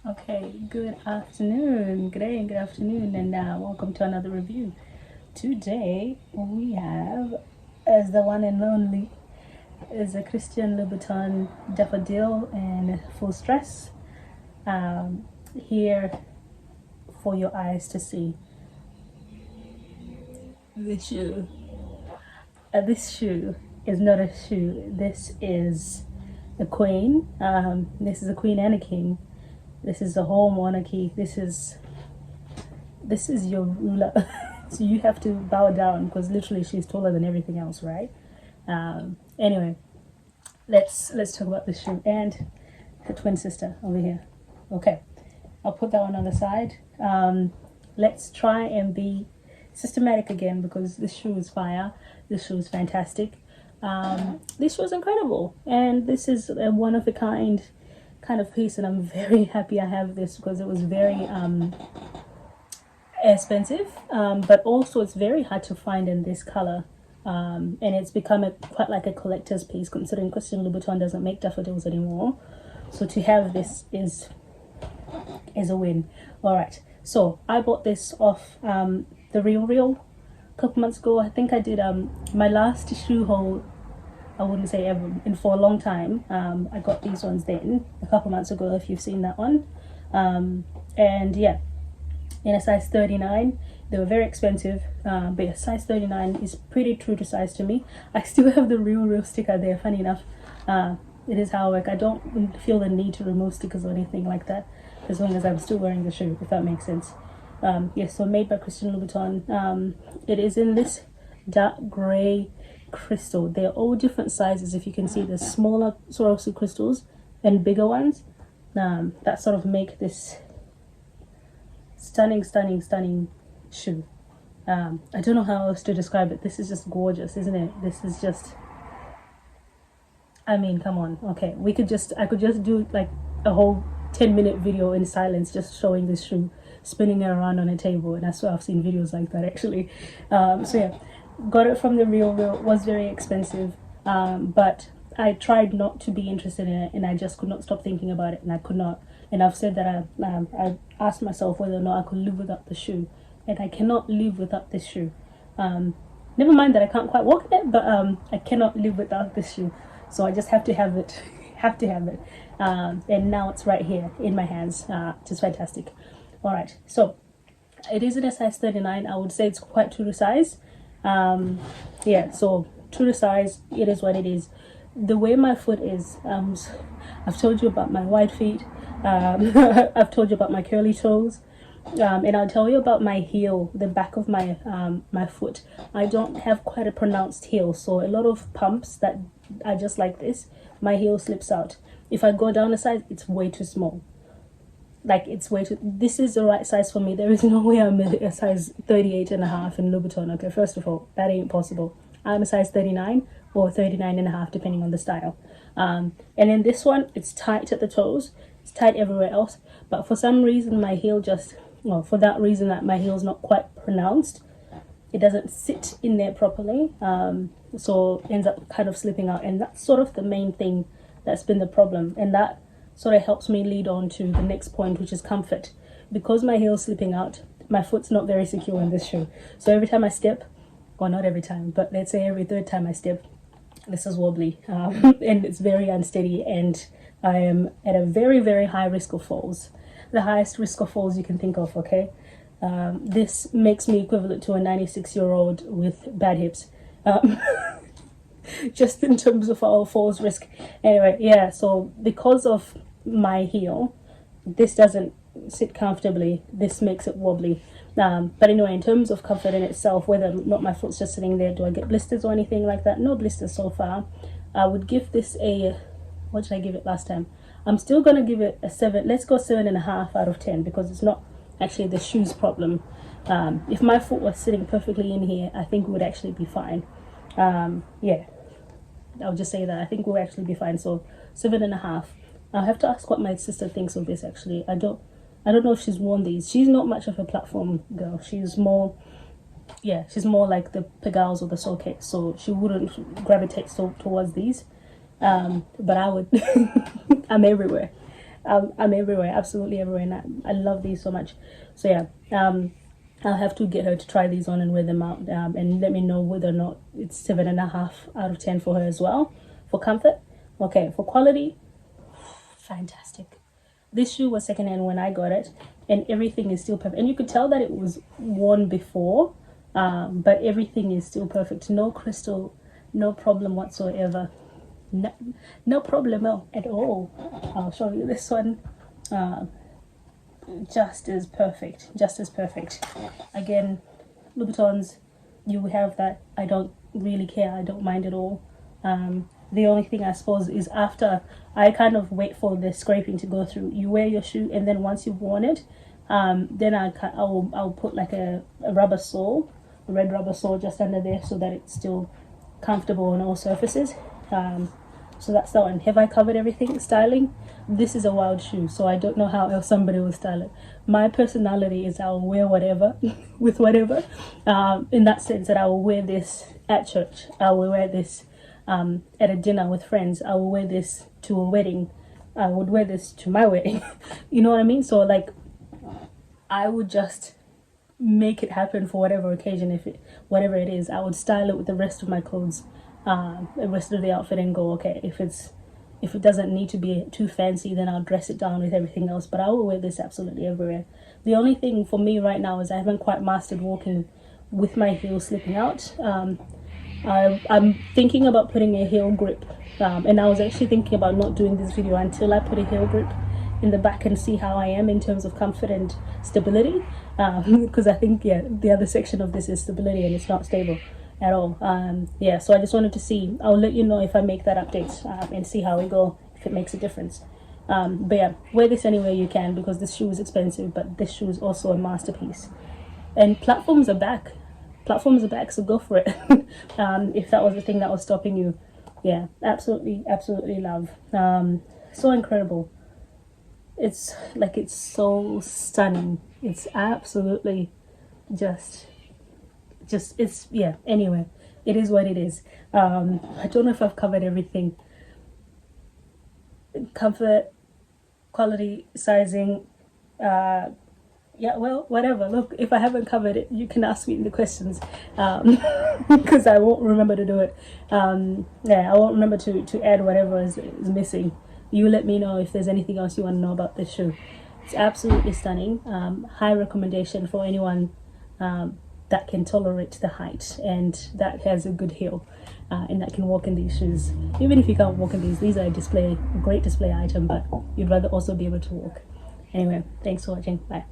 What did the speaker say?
Okay, good afternoon, good day, and good afternoon, and welcome to another review. Today we have, as the one and only, is a Christian Louboutin Daffodile and full stress. Here for your eyes to see. This shoe. This shoe is not a shoe. This is a queen. This is a queen and a king. This is the whole monarchy. This is your ruler. So you have to bow down because literally she's taller than everything else, right? Anyway, let's talk about this shoe and her twin sister over here. Okay, I'll put that one on the side. Let's try and be systematic again because this shoe is fire. This shoe is fantastic. This shoe is incredible, and this is a one of a kind of piece, and I'm very happy I have this because it was very expensive, but also it's very hard to find in this color, and it's become quite like a collector's piece considering Christian Louboutin doesn't make daffodils anymore. So to have this is a win. All right, so I bought this off the Real a couple months ago. I think I did my last shoe haul, I wouldn't say ever, and for a long time. I got these ones then a couple months ago, if you've seen that one. And yeah, in a size 39. They were very expensive, but yeah, size 39 is pretty true to size to me. I still have the real sticker there, funny enough. It is how I work. I don't feel the need to remove stickers or anything like that, as long as I'm still wearing the shoe, if that makes sense. Yes, so made by Christian Louboutin. It is in this dark grey crystal. They're all different sizes. If you can see, there's smaller Swarovski crystals and bigger ones that sort of make this stunning shoe. I don't know how else to describe it. This is just gorgeous, isn't it? This is just, I mean, come on. Okay, I could just do like a whole 10-minute video in silence just showing this shoe, spinning it around on a table, and I swear I've seen videos like that actually. So yeah, got it from the Real. It was very expensive, but I tried not to be interested in it, and I just could not stop thinking about it, and I could not. And I've said that I asked myself whether or not I could live without the shoe, and I cannot live without this shoe. Never mind that I can't quite walk in it, but I cannot live without this shoe. So I just have to have it, have to have it. And now it's right here in my hands, which is fantastic. All right, so it is in a size 39. I would say it's quite true to size. Yeah, so true to size, it is what it is. The way my foot is, I've told you about my wide feet. I've told you about my curly toes, and I'll tell you about my heel, the back of my my foot. I don't have quite a pronounced heel, so a lot of pumps that are just like this, my heel slips out. If I go down a size, it's way too small. Like, it's way too, this is the right size for me. There is no way I'm a size 38 and a half in Louboutin. Okay, first of all, that ain't possible. I'm a size 39 or 39 and a half, depending on the style. And in this one, it's tight at the toes. It's tight everywhere else. But for some reason, my heel just, well, for that reason that my heel's not quite pronounced, it doesn't sit in there properly. So it ends up kind of slipping out. And that's sort of the main thing that's been the problem. And that sort of helps me lead on to the next point, which is comfort. Because my heel's slipping out, my foot's not very secure in this shoe. So every time I step, well, not every time, but let's say every third time I step, this is wobbly, and it's very unsteady, and I am at a very high risk of falls. The highest risk of falls you can think of, okay? This makes me equivalent to a 96-year-old with bad hips. Just in terms of our falls risk. Anyway, yeah, so because of my heel, this doesn't sit comfortably. This makes it wobbly. But anyway, in terms of comfort in itself, whether or not my foot's just sitting there, do I get blisters or anything like that? No blisters so far. I would give this a, what did I give it last time? I'm still going to give it a 7. Let's go 7.5 out of 10, because it's not actually the shoe's problem. If my foot was sitting perfectly in here, I think we would actually be fine. Yeah, I'll just say that. I think we'll actually be fine. So 7.5. I'll have to ask what my sister thinks of this, actually. I don't know if she's worn these. She's not much of a platform girl. She's more, yeah, she's more like the Pegals or the Sockets, so she wouldn't gravitate towards these. But I would. I'm everywhere. I'm everywhere, absolutely everywhere, and I love these so much. So yeah, I'll have to get her to try these on and wear them out, and let me know whether or not it's 7.5 out of 10 for her as well. For comfort, okay. For quality, fantastic. This shoe was secondhand when I got it, and everything is still perfect. And you could tell that it was worn before, but everything is still perfect. No crystal, no problem whatsoever. No problemo at all. I'll show you this one. Just as perfect, just as perfect. Again, Louboutins, you have that. I don't really care, I don't mind at all. The only thing I suppose is after I kind of wait for the scraping to go through, you wear your shoe, and then once you've worn it, then I'll put like a rubber sole, a red rubber sole just under there, so that it's still comfortable on all surfaces. So that's that one. Have I covered everything? Styling, this is a wild shoe, so I don't know how else somebody will style it. My personality is I'll wear whatever with whatever, in that sense that I will wear this at church, I will wear this at a dinner with friends, I will wear this to a wedding, I would wear this to my wedding. You know what I mean? So like, I would just make it happen for whatever occasion. Whatever it is, I would style it with the rest of my clothes, the rest of the outfit, and go, okay, if it doesn't need to be too fancy, then I'll dress it down with everything else, but I will wear this absolutely everywhere. The only thing for me right now is I haven't quite mastered walking with my heels slipping out. I'm thinking about putting a heel grip, and I was actually thinking about not doing this video until I put a heel grip in the back and see how I am in terms of comfort and stability, because I think, yeah, the other section of this is stability, and it's not stable at all. Yeah, so I just wanted to see. I'll let you know if I make that update, and see how we go, if it makes a difference. But yeah, wear this anywhere you can, because this shoe is expensive, but this shoe is also a masterpiece. And platforms are back, so go for it. If that was the thing that was stopping you. Yeah, absolutely love. So incredible. It's like, it's so stunning. It's absolutely just it's, yeah, anyway, it is what it is. I don't know if I've covered everything. Comfort, quality, sizing, yeah, well, whatever. Look, if I haven't covered it, you can ask me in the questions, because I won't remember to do it. Yeah, I won't remember to add whatever is missing. You let me know if there's anything else you want to know about this shoe. It's absolutely stunning. High recommendation for anyone that can tolerate the height, and that has a good heel, and that can walk in these shoes. Even if you can't walk in these are a great display item, but you'd rather also be able to walk. Anyway, thanks for watching. Bye.